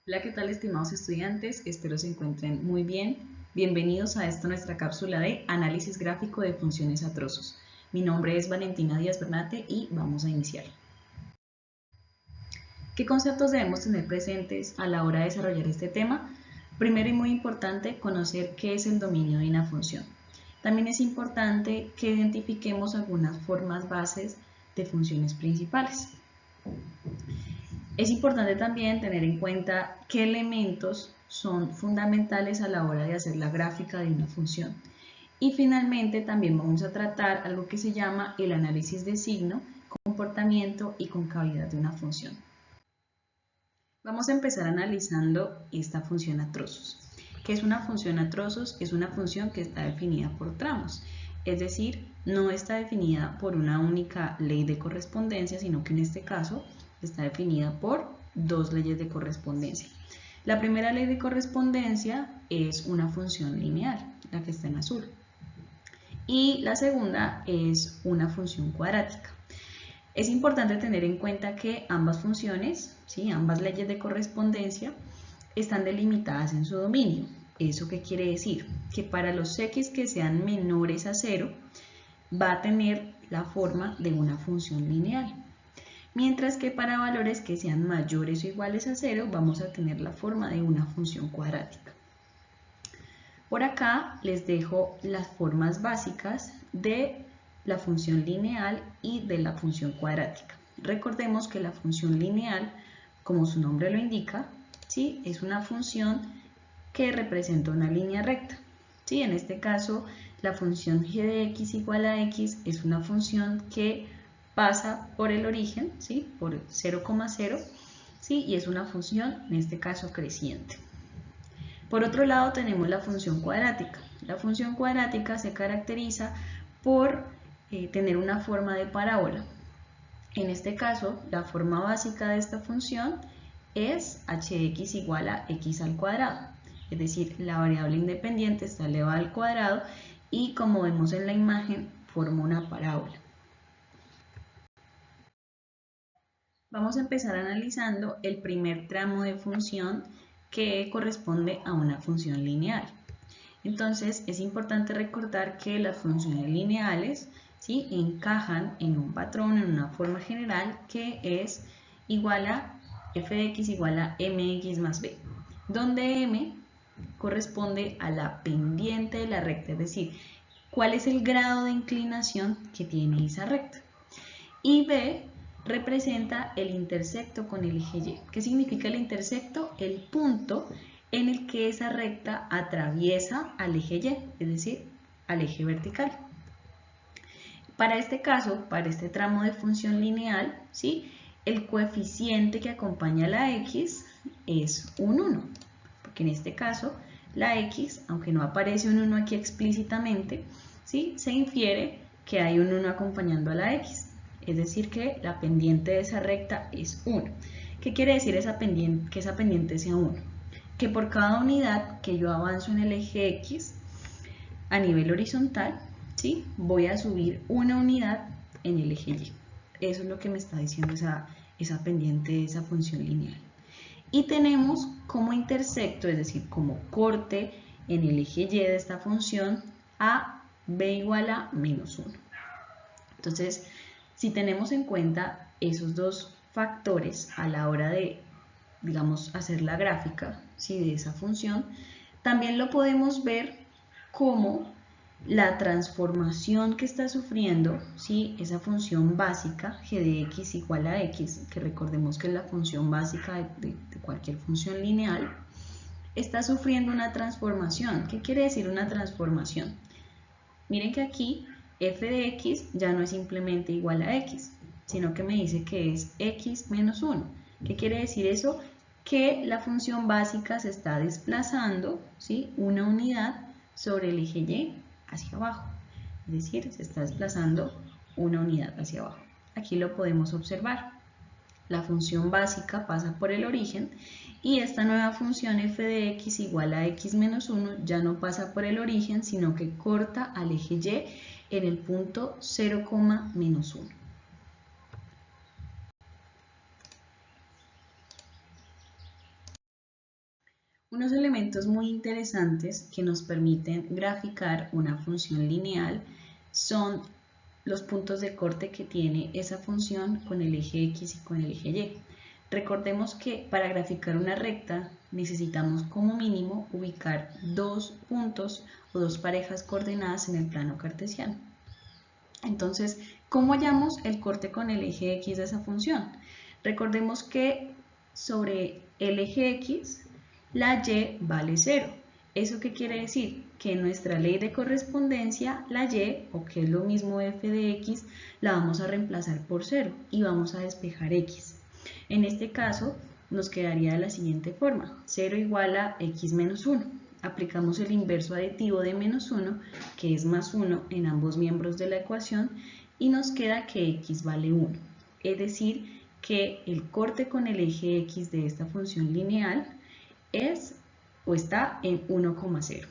Hola, ¿qué tal, estimados estudiantes? Espero se encuentren muy bien. Bienvenidos a esta nuestra cápsula de análisis gráfico de funciones a trozos. Mi nombre es Valentina Díaz Bernate y vamos a iniciar. ¿Qué conceptos debemos tener presentes a la hora de desarrollar este tema? Primero y muy importante, conocer qué es el dominio de una función. También es importante que identifiquemos algunas formas bases de funciones principales. Es importante también tener en cuenta qué elementos son fundamentales a la hora de hacer la gráfica de una función. Y finalmente también vamos a tratar algo que se llama el análisis de signo, comportamiento y concavidad de una función. Vamos a empezar analizando esta función a trozos. ¿Qué es una función a trozos? Es una función que está definida por tramos, es decir, no está definida por una única ley de correspondencia, sino que en este caso está definida por dos leyes de correspondencia. La primera ley de correspondencia es una función lineal, la que está en azul, y la segunda es una función cuadrática. Es importante tener en cuenta que ambas funciones, ¿sí? Ambas leyes de correspondencia, están delimitadas en su dominio. ¿Eso qué quiere decir? Que para los x que sean menores a 0, va a tener la forma de una función lineal. Mientras que para valores que sean mayores o iguales a 0, vamos a tener la forma de una función cuadrática. Por acá les dejo las formas básicas de la función lineal y de la función cuadrática. Recordemos que la función lineal, como su nombre lo indica, ¿sí? Es una función que representa una línea recta. ¿Sí? En este caso, la función g de x igual a x es una función que pasa por el origen, ¿sí? Por 0,0, ¿sí? Y es una función, en este caso, creciente. Por otro lado tenemos la función cuadrática. La función cuadrática se caracteriza por tener una forma de parábola. En este caso, la forma básica de esta función es h de x igual a x al cuadrado. Es decir, la variable independiente está elevada al cuadrado y, como vemos en la imagen, forma una parábola. Vamos a empezar analizando el primer tramo de función que corresponde a una función lineal. Entonces es importante recordar que las funciones lineales, ¿sí?, encajan en un patrón, en una forma general que es igual a f de x igual a mx más b, donde m corresponde a la pendiente de la recta, es decir, cuál es el grado de inclinación que tiene esa recta. Y b representa el intersecto con el eje y. ¿Qué significa el intersecto? El punto en el que esa recta atraviesa al eje y, es decir, al eje vertical. Para este caso, para este tramo de función lineal, ¿sí?, el coeficiente que acompaña a la x es un 1, porque en este caso la x, aunque no aparece un 1 aquí explícitamente, ¿sí?, se infiere que hay un 1 acompañando a la x. Es decir, que la pendiente de esa recta es 1. ¿Qué quiere decir que esa pendiente sea 1? Que por cada unidad que yo avanzo en el eje X a nivel horizontal, ¿sí?, voy a subir una unidad en el eje Y. Eso es lo que me está diciendo esa pendiente de esa función lineal. Y tenemos como intersecto, es decir, como corte en el eje Y de esta función, a b igual a menos 1. Entonces, si tenemos en cuenta esos dos factores a la hora de, digamos, hacer la gráfica, ¿sí?, de esa función, también lo podemos ver como la transformación que está sufriendo, ¿sí?, esa función básica g de x igual a x, que recordemos que es la función básica de cualquier función lineal, está sufriendo una transformación. ¿Qué quiere decir una transformación? Miren que aquí f de x ya no es simplemente igual a x, sino que me dice que es x menos 1. ¿Qué quiere decir eso? Que la función básica se está desplazando, ¿sí?, una unidad sobre el eje y hacia abajo. Es decir, se está desplazando una unidad hacia abajo. Aquí lo podemos observar. La función básica pasa por el origen y esta nueva función f de x igual a x menos 1 ya no pasa por el origen, sino que corta al eje y en el punto 0, menos 1. Unos elementos muy interesantes que nos permiten graficar una función lineal son los puntos de corte que tiene esa función con el eje X y con el eje Y. Recordemos que para graficar una recta necesitamos como mínimo ubicar dos puntos o dos parejas coordenadas en el plano cartesiano. Entonces, ¿cómo hallamos el corte con el eje X de esa función? Recordemos que sobre el eje X la y vale 0. ¿Eso qué quiere decir? Que en nuestra ley de correspondencia la y, o que es lo mismo f de x, la vamos a reemplazar por 0 y vamos a despejar x. En este caso nos quedaría de la siguiente forma: 0 igual a x menos 1. Aplicamos el inverso aditivo de menos 1, que es más 1 en ambos miembros de la ecuación, y nos queda que x vale 1. Es decir, que el corte con el eje x de esta función lineal es o está en 1,0.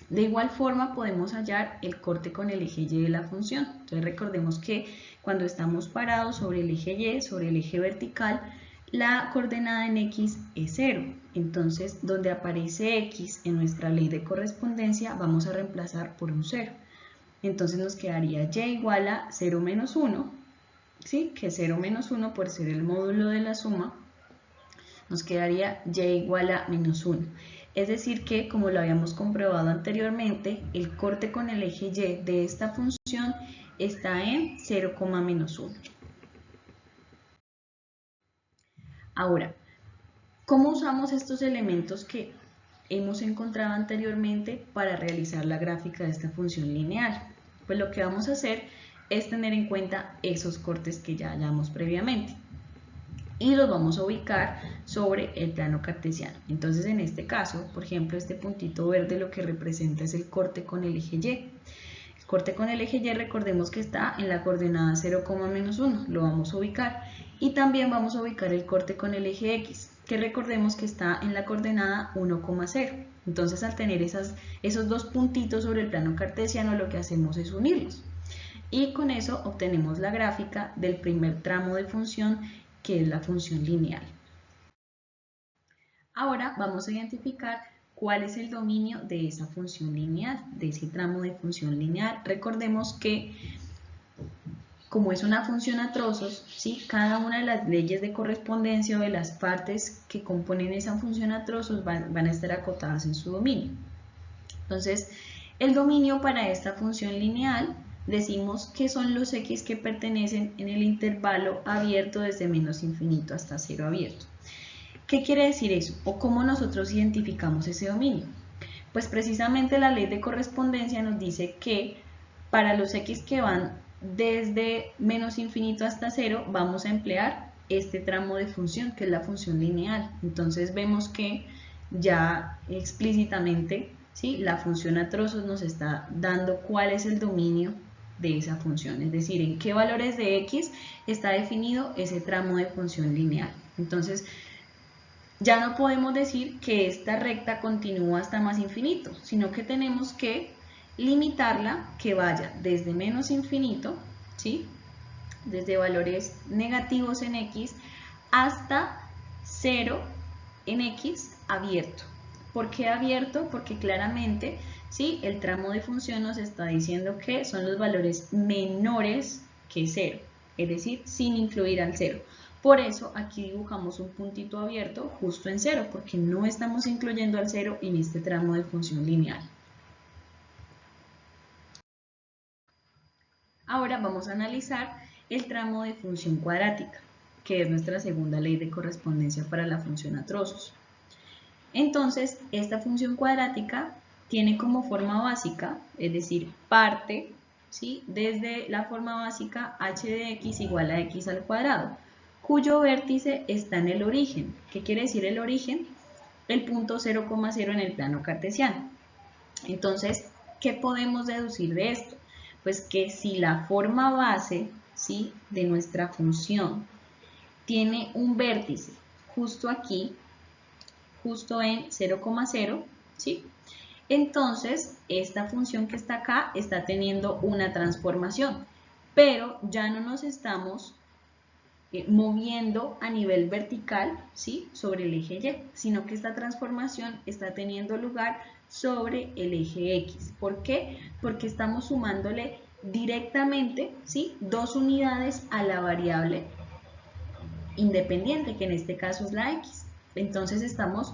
De igual forma podemos hallar el corte con el eje y de la función. Entonces recordemos que cuando estamos parados sobre el eje y, sobre el eje vertical, la coordenada en x es 0. Entonces donde aparece x en nuestra ley de correspondencia vamos a reemplazar por un 0. Entonces nos quedaría y igual a 0 menos 1, ¿sí? Que 0 menos 1 por ser el módulo de la suma, nos quedaría y igual a menos 1. Es decir que, como lo habíamos comprobado anteriormente, el corte con el eje y de esta función está en 0, menos 1. Ahora, ¿cómo usamos estos elementos que hemos encontrado anteriormente para realizar la gráfica de esta función lineal? Pues lo que vamos a hacer es tener en cuenta esos cortes que ya hallamos previamente y los vamos a ubicar sobre el plano cartesiano. Entonces en este caso, por ejemplo, este puntito verde lo que representa es el corte con el eje y. El corte con el eje y, recordemos que está en la coordenada 0, menos 1, lo vamos a ubicar. Y también vamos a ubicar el corte con el eje x, que recordemos que está en la coordenada 1,0. Entonces al tener esos dos puntitos sobre el plano cartesiano, lo que hacemos es unirlos. Y con eso obtenemos la gráfica del primer tramo de función, que es la función lineal. Ahora vamos a identificar cuál es el dominio de esa función lineal, de ese tramo de función lineal. Recordemos que, como es una función a trozos, ¿sí? Cada una de las leyes de correspondencia o de las partes que componen esa función a trozos van a estar acotadas en su dominio. Entonces, el dominio para esta función lineal, decimos que son los x que pertenecen en el intervalo abierto desde menos infinito hasta 0 abierto. ¿Qué quiere decir eso? ¿O cómo nosotros identificamos ese dominio? Pues precisamente la ley de correspondencia nos dice que para los x que van desde menos infinito hasta 0 vamos a emplear este tramo de función, que es la función lineal. Entonces vemos que ya explícitamente, ¿sí?, la función a trozos nos está dando cuál es el dominio de esa función, es decir, en qué valores de x está definido ese tramo de función lineal. Entonces ya no podemos decir que esta recta continúa hasta más infinito, sino que tenemos que limitarla, que vaya desde menos infinito, ¿sí?, desde valores negativos en x hasta 0 en x abierto. ¿Por qué abierto? Porque claramente, ¿sí?, el tramo de función nos está diciendo que son los valores menores que 0, es decir, sin incluir al 0. Por eso aquí dibujamos un puntito abierto justo en 0, porque no estamos incluyendo al 0 en este tramo de función lineal. Ahora vamos a analizar el tramo de función cuadrática, que es nuestra segunda ley de correspondencia para la función a trozos. Entonces, esta función cuadrática tiene como forma básica, es decir, parte, ¿sí?, desde la forma básica h de x igual a x al cuadrado, cuyo vértice está en el origen. ¿Qué quiere decir el origen? El punto 0,0 en el plano cartesiano. Entonces, ¿qué podemos deducir de esto? Pues que si la forma base, ¿sí?, de nuestra función tiene un vértice justo aquí, justo en 0,0, ¿sí?, entonces esta función que está acá está teniendo una transformación, pero ya no nos estamos moviendo a nivel vertical, ¿sí?, sobre el eje Y, sino que esta transformación está teniendo lugar sobre el eje X. ¿Por qué? Porque estamos sumándole directamente, ¿sí?, 2 unidades a la variable independiente, que en este caso es la X. Entonces estamos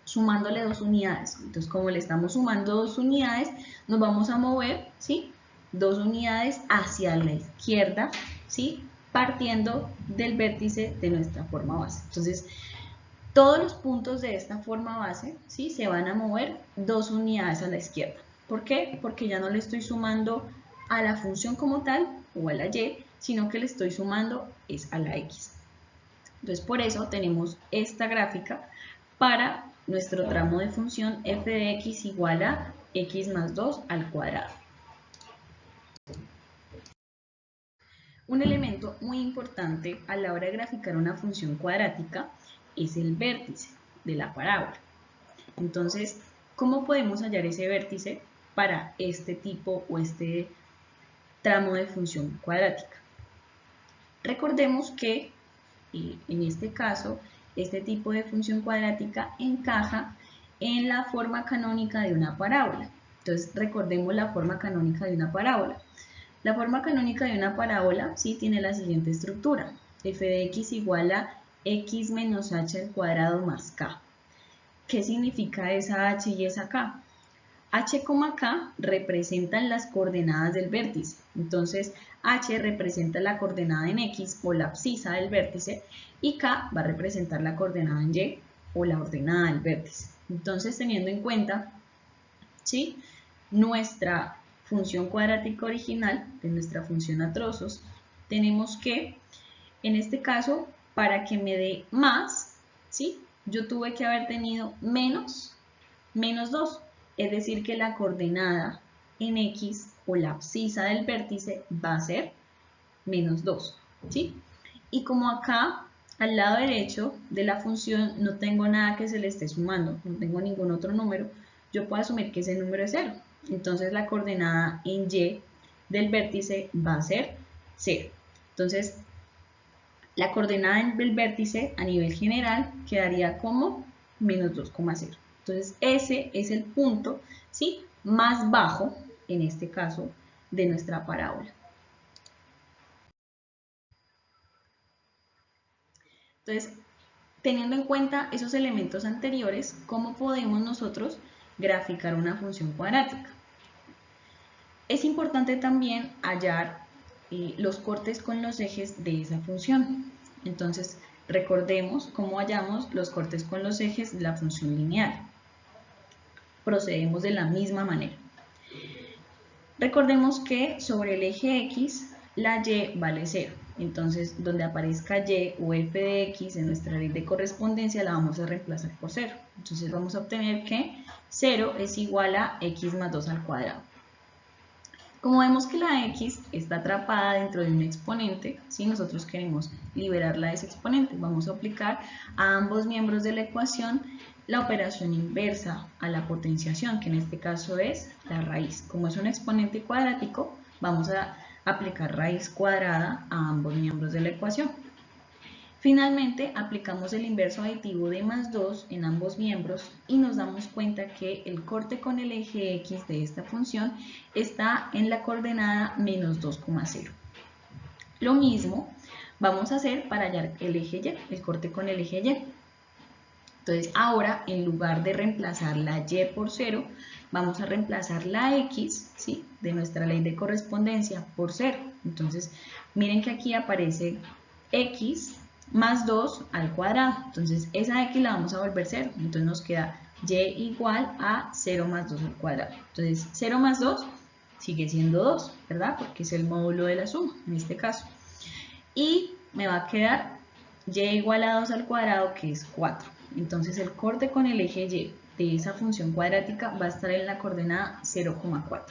sumándole 2 unidades. Entonces, como le estamos sumando 2 unidades, nos vamos a mover, ¿sí?, 2 unidades hacia la izquierda, ¿sí?, partiendo del vértice de nuestra forma base. Entonces, todos los puntos de esta forma base, ¿sí?, se van a mover 2 unidades a la izquierda. ¿Por qué? Porque ya no le estoy sumando a la función como tal o a la Y, sino que le estoy sumando es a la X. Entonces, por eso tenemos esta gráfica para nuestro tramo de función f de x igual a x más 2 al cuadrado. Un elemento muy importante a la hora de graficar una función cuadrática es el vértice de la parábola. Entonces, ¿cómo podemos hallar ese vértice para este tipo o este tramo de función cuadrática? Recordemos que en este caso, este tipo de función cuadrática encaja en la forma canónica de una parábola. Entonces, recordemos la forma canónica de una parábola. La forma canónica de una parábola sí tiene la siguiente estructura: f de x igual a x menos h al cuadrado más k. ¿Qué significa esa h y esa k? H, K representan las coordenadas del vértice. Entonces, H representa la coordenada en X o la abscisa del vértice y K va a representar la coordenada en Y o la ordenada del vértice. Entonces, teniendo en cuenta, ¿sí?, nuestra función cuadrática original, de nuestra función a trozos, tenemos que, en este caso, para que me dé más, ¿sí?, yo tuve que haber tenido menos 2. Es decir, que la coordenada en X o la abscisa del vértice va a ser menos 2, ¿sí? Y como acá, al lado derecho de la función, no tengo nada que se le esté sumando, no tengo ningún otro número, yo puedo asumir que ese número es 0. Entonces, la coordenada en Y del vértice va a ser 0. Entonces, la coordenada del vértice a nivel general quedaría como menos 2,0. Entonces, ese es el punto, ¿sí?, más bajo, en este caso, de nuestra parábola. Entonces, teniendo en cuenta esos elementos anteriores, ¿cómo podemos nosotros graficar una función cuadrática? Es importante también hallar los cortes con los ejes de esa función. Entonces, recordemos cómo hallamos los cortes con los ejes de la función lineal. Procedemos de la misma manera. Recordemos que sobre el eje X, la Y vale 0. Entonces, donde aparezca Y o f de X en nuestra ley de correspondencia, la vamos a reemplazar por 0. Entonces, vamos a obtener que 0 es igual a X más 2 al cuadrado. Como vemos que la X está atrapada dentro de un exponente, si nosotros queremos liberarla de ese exponente, vamos a aplicar a ambos miembros de la ecuación la operación inversa a la potenciación, que en este caso es la raíz. Como es un exponente cuadrático, vamos a aplicar raíz cuadrada a ambos miembros de la ecuación. Finalmente, aplicamos el inverso aditivo de más 2 en ambos miembros y nos damos cuenta que el corte con el eje X de esta función está en la coordenada menos 2,0. Lo mismo vamos a hacer para hallar el eje Y, el corte con el eje Y. Entonces, ahora, en lugar de reemplazar la Y por 0, vamos a reemplazar la X, ¿sí?, de nuestra ley de correspondencia por 0. Entonces, miren que aquí aparece X más 2 al cuadrado. Entonces, esa X la vamos a volver 0. Entonces, nos queda Y igual a 0 más 2 al cuadrado. Entonces, 0 más 2 sigue siendo 2, ¿verdad? Porque es el módulo de la suma, en este caso. Y me va a quedar Y igual a 2 al cuadrado, que es 4. Entonces, el corte con el eje Y de esa función cuadrática va a estar en la coordenada 0,4.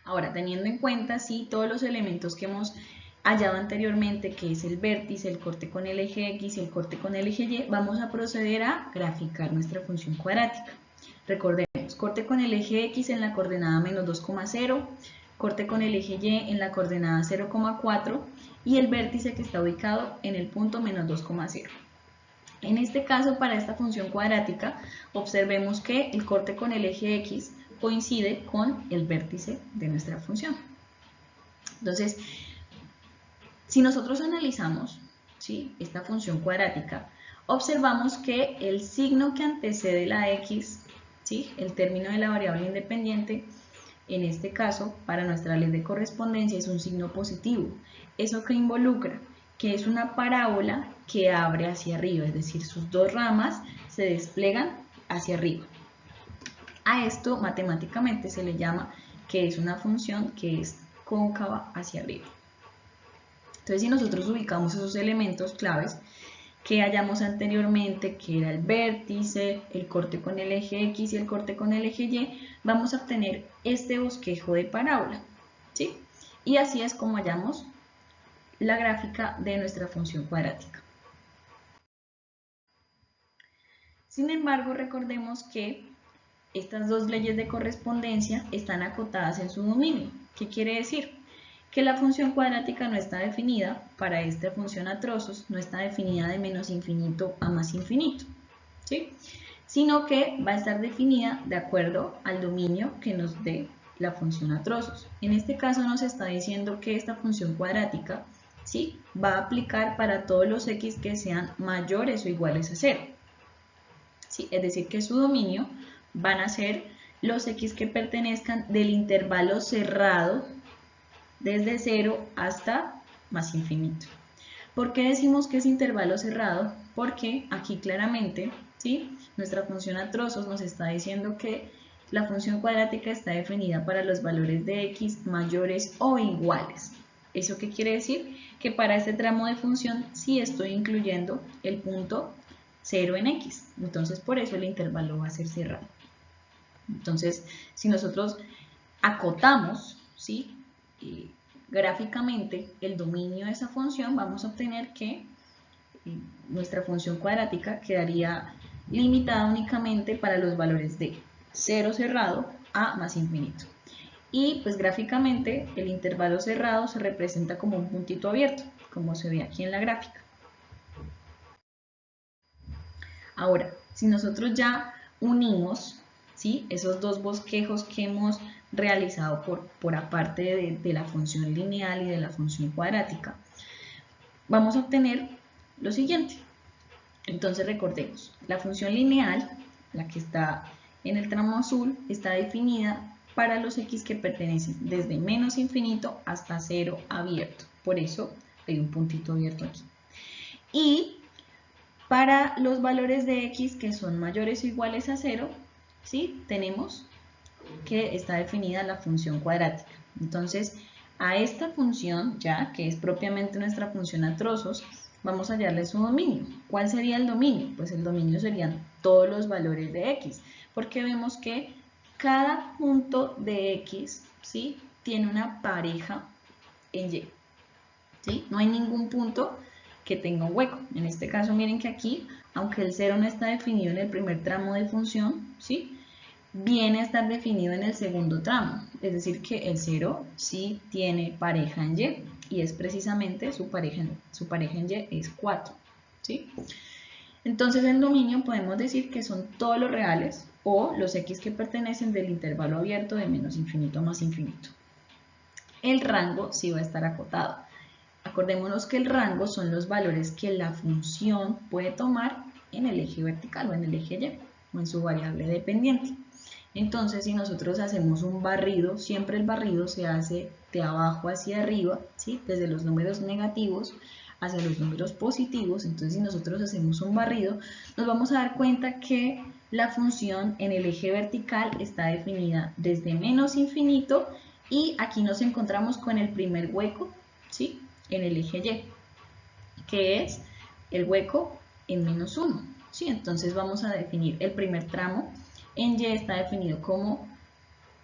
Ahora, teniendo en cuenta, sí, todos los elementos que hemos hallado anteriormente, que es el vértice, el corte con el eje X y el corte con el eje Y, vamos a proceder a graficar nuestra función cuadrática. Recordemos, corte con el eje X en la coordenada menos 2,0, corte con el eje Y en la coordenada 0,4 y el vértice que está ubicado en el punto menos 2,0. En este caso, para esta función cuadrática, observemos que el corte con el eje X coincide con el vértice de nuestra función. Entonces, si nosotros analizamos, ¿sí?, esta función cuadrática, observamos que el signo que antecede la X, ¿sí?, el término de la variable independiente, en este caso, para nuestra ley de correspondencia, es un signo positivo. ¿Eso qué involucra? Que es una parábola que abre hacia arriba, es decir, sus dos ramas se desplegan hacia arriba. A esto matemáticamente se le llama que es una función que es cóncava hacia arriba. Entonces, si nosotros ubicamos esos elementos claves que hallamos anteriormente, que era el vértice, el corte con el eje X y el corte con el eje Y, vamos a obtener este bosquejo de parábola, ¿sí? Y así es como hallamos la gráfica de nuestra función cuadrática. Sin embargo, recordemos que estas dos leyes de correspondencia están acotadas en su dominio. ¿Qué quiere decir? Que la función cuadrática no está definida para esta función a trozos, no está definida de menos infinito a más infinito, ¿sí?, sino que va a estar definida de acuerdo al dominio que nos dé la función a trozos. En este caso nos está diciendo que esta función cuadrática, ¿sí?, va a aplicar para todos los x que sean mayores o iguales a 0. ¿Sí? Es decir, que su dominio van a ser los x que pertenezcan del intervalo cerrado desde 0 hasta más infinito. ¿Por qué decimos que es intervalo cerrado? Porque aquí claramente, ¿sí?, nuestra función a trozos nos está diciendo que la función cuadrática está definida para los valores de x mayores o iguales. ¿Eso qué quiere decir? Que para este tramo de función sí estoy incluyendo el punto 0 en x. Entonces, por eso el intervalo va a ser cerrado. Entonces, si nosotros acotamos, ¿sí?, gráficamente el dominio de esa función, vamos a obtener que nuestra función cuadrática quedaría limitada únicamente para los valores de 0 cerrado a más infinito. Y pues gráficamente el intervalo cerrado se representa como un puntito abierto, como se ve aquí en la gráfica. Ahora, si nosotros ya unimos, ¿sí?, esos dos bosquejos que hemos realizado por aparte de la función lineal y de la función cuadrática, vamos a obtener lo siguiente. Entonces recordemos, la función lineal, la que está en el tramo azul, está definida para los x que pertenecen desde menos infinito hasta 0 abierto. Por eso hay un puntito abierto aquí. Y para los valores de x que son mayores o iguales a 0, ¿sí?, tenemos que está definida la función cuadrática. Entonces, a esta función, ya que es propiamente nuestra función a trozos, vamos a hallarle su dominio. ¿Cuál sería el dominio? Pues el dominio serían todos los valores de x, porque vemos que cada punto de x, ¿sí?, tiene una pareja en y, ¿sí? No hay ningún punto que tenga un hueco. En este caso, miren que aquí, aunque el 0 no está definido en el primer tramo de función, ¿sí?, viene a estar definido en el segundo tramo, es decir que el 0 sí tiene pareja en y, y es precisamente su pareja en y es 4, ¿sí? Entonces el dominio podemos decir que son todos los reales o los x que pertenecen del intervalo abierto de menos infinito a más infinito. El rango sí va a estar acotado. Acordémonos que el rango son los valores que la función puede tomar en el eje vertical o en el eje y o en su variable dependiente. Entonces, si nosotros hacemos un barrido, siempre el barrido se hace de abajo hacia arriba, ¿sí?, desde los números negativos hacia los números positivos. Entonces, si nosotros hacemos un barrido, nos vamos a dar cuenta que la función en el eje vertical está definida desde menos infinito y aquí nos encontramos con el primer hueco, ¿sí?, en el eje y, que es el hueco en menos 1. ¿Sí? Entonces vamos a definir el primer tramo. En y está definido como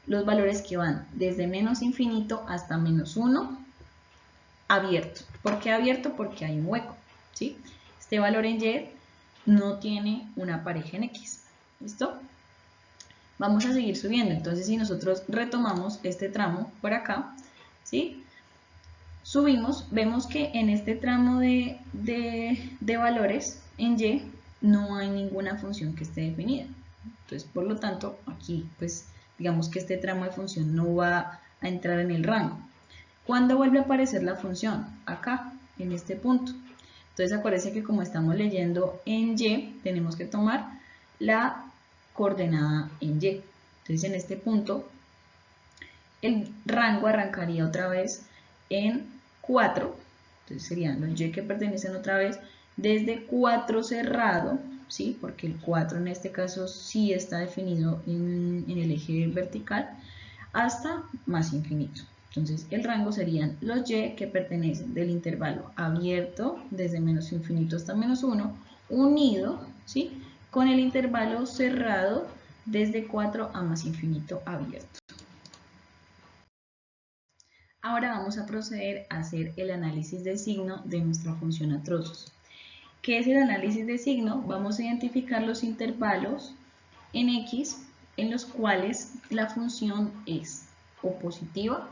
los valores que van desde menos infinito hasta menos 1 abierto. ¿Por qué abierto? Porque hay un hueco, ¿sí? Este valor en y no tiene una pareja en x. ¿Listo? vamos a seguir subiendo. Entonces, si nosotros retomamos este tramo por acá, ¿sí? Subimos, vemos que en este tramo de valores en Y no hay ninguna función que esté definida. Entonces, por lo tanto, aquí, pues, digamos que este tramo de función no va a entrar en el rango. ¿Cuándo vuelve a aparecer la función? Acá, en este punto. Entonces, acuérdense que como estamos leyendo en Y, tenemos que tomar la coordenada en Y. Entonces, en este punto, el rango arrancaría otra vez en 4, entonces serían los Y que pertenecen otra vez desde 4 cerrado, ¿sí? Porque el 4 en este caso sí está definido en el eje vertical, hasta más infinito. Entonces el rango serían los Y que pertenecen del intervalo abierto desde menos infinito hasta menos 1, unido, ¿sí? Con el intervalo cerrado desde 4 a más infinito abierto. Ahora vamos a proceder a hacer el análisis de signo de nuestra función a trozos. ¿Qué es el análisis de signo? Vamos a identificar los intervalos en X en los cuales la función es o positiva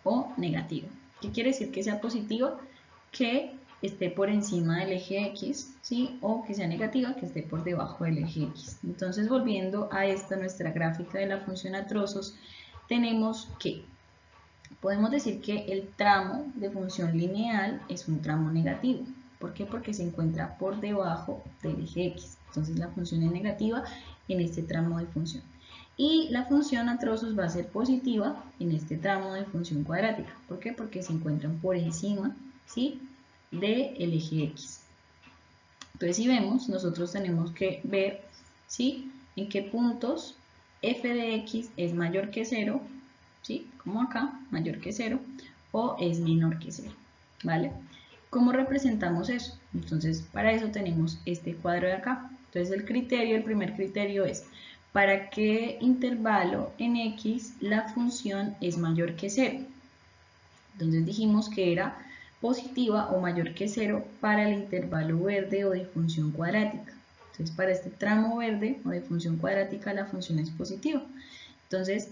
o negativa. ¿Qué quiere decir que sea positiva? Que esté por encima del eje X, ¿sí? O que sea negativa, que esté por debajo del eje X. Entonces, volviendo a esta nuestra gráfica de la función a trozos, tenemos que podemos decir que el tramo de función lineal es un tramo negativo. ¿Por qué? Porque se encuentra por debajo del eje X. Entonces la función es negativa en este tramo de función. Y la función a trozos va a ser positiva en este tramo de función cuadrática. ¿Por qué? Porque se encuentran por encima, ¿sí?, del eje X. Entonces, si vemos, nosotros tenemos que ver, ¿sí?, en qué puntos f de x es mayor que 0, ¿sí?, como acá, mayor que 0, o es menor que 0, ¿vale? ¿Cómo representamos eso? Entonces, para eso tenemos este cuadro de acá. Entonces, el primer criterio es, ¿para qué intervalo en x la función es mayor que 0? Entonces, dijimos que era positiva o mayor que 0 para el intervalo verde o de función cuadrática. Entonces, para este tramo verde o de función cuadrática, la función es positiva. Entonces,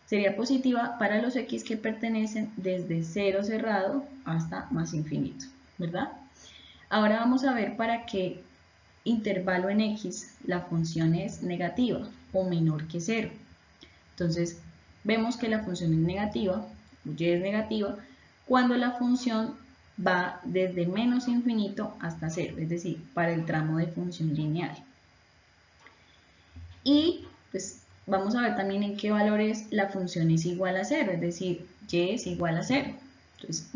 sería positiva para los x que pertenecen desde 0 cerrado hasta más infinito, ¿verdad? Ahora vamos a ver para qué intervalo en x la función es negativa o menor que 0. Entonces, vemos que la función es negativa, y es negativa, cuando la función va desde menos infinito hasta 0, es decir, para el tramo de función lineal. Y pues vamos a ver también en qué valores la función es igual a 0, es decir, y es igual a 0. Entonces,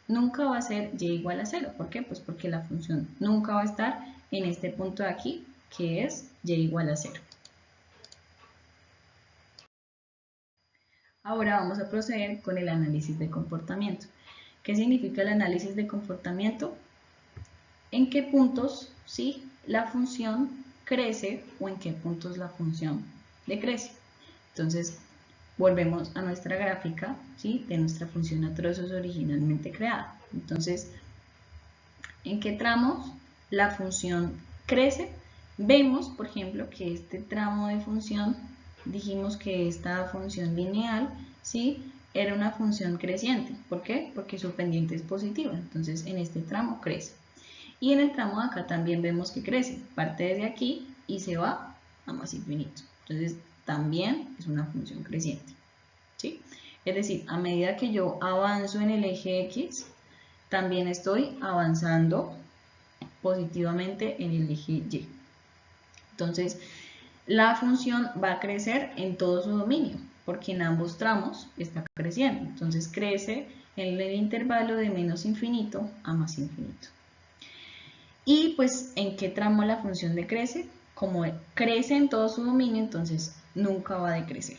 nunca va a ser y igual a 0. ¿Por qué? Pues porque la función nunca va a estar en este punto de aquí, que es y igual a 0. Ahora vamos a proceder con el análisis de comportamiento. ¿Qué significa el análisis de comportamiento? ¿En qué puntos, sí, la función crece o en qué puntos la función decrece? Entonces, volvemos a nuestra gráfica, ¿sí?, de nuestra función a trozos originalmente creada. Entonces, ¿en qué tramos la función crece? Vemos, por ejemplo, que este tramo de función, dijimos que esta función lineal, ¿sí?, era una función creciente. ¿Por qué? Porque su pendiente es positiva. Entonces, en este tramo crece. Y en el tramo de acá también vemos que crece. Parte desde aquí y se va a más infinito. Entonces, también es una función creciente, ¿sí? Es decir, a medida que yo avanzo en el eje X, también estoy avanzando positivamente en el eje Y. Entonces, la función va a crecer en todo su dominio, porque en ambos tramos está creciendo. Entonces, crece en el intervalo de menos infinito a más infinito. Y pues, ¿en qué tramo la función decrece? Como crece en todo su dominio, entonces nunca va a decrecer.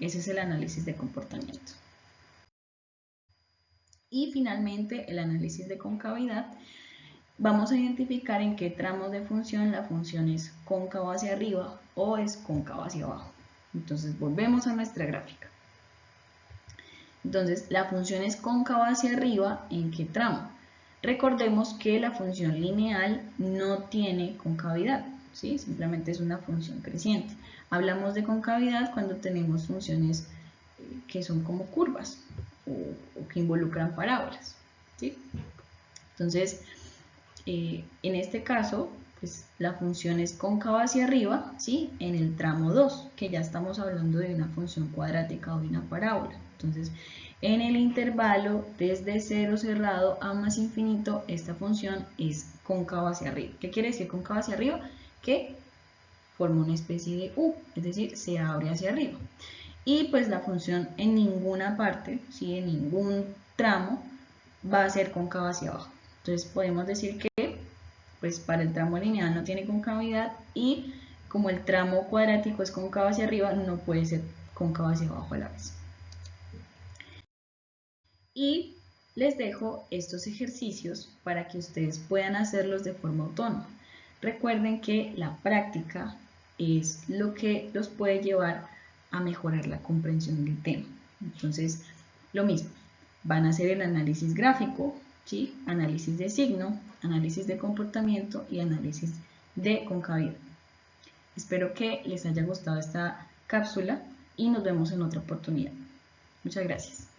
Ese es el análisis de comportamiento. Y finalmente, el análisis de concavidad. Vamos a identificar en qué tramos de función la función es cóncava hacia arriba o es cóncava hacia abajo. Entonces, volvemos a nuestra gráfica. Entonces, la función es cóncava hacia arriba, ¿en qué tramo? Recordemos que la función lineal no tiene concavidad. ¿sí? Simplemente es una función creciente. Hablamos de concavidad cuando tenemos funciones que son como curvas o que involucran parábolas, ¿sí? Entonces, en este caso, pues la función es cóncava hacia arriba, ¿sí? En el tramo 2, que ya estamos hablando de una función cuadrática o de una parábola. Entonces, en el intervalo desde 0 cerrado a más infinito, esta función es cóncava hacia arriba. ¿Qué quiere decir cóncava hacia arriba? Que forma una especie de U, es decir, se abre hacia arriba. Y pues la función en ninguna parte, ¿sí? En ningún tramo, va a ser cóncava hacia abajo. Entonces podemos decir que pues para el tramo lineal no tiene concavidad y como el tramo cuadrático es cóncavo hacia arriba, no puede ser cóncavo hacia abajo a la vez. Y les dejo estos ejercicios para que ustedes puedan hacerlos de forma autónoma. Recuerden que la práctica es lo que los puede llevar a mejorar la comprensión del tema. Entonces, lo mismo, van a hacer el análisis gráfico, ¿sí? Análisis de signo, análisis de comportamiento y análisis de concavidad. Espero que les haya gustado esta cápsula y nos vemos en otra oportunidad. Muchas gracias.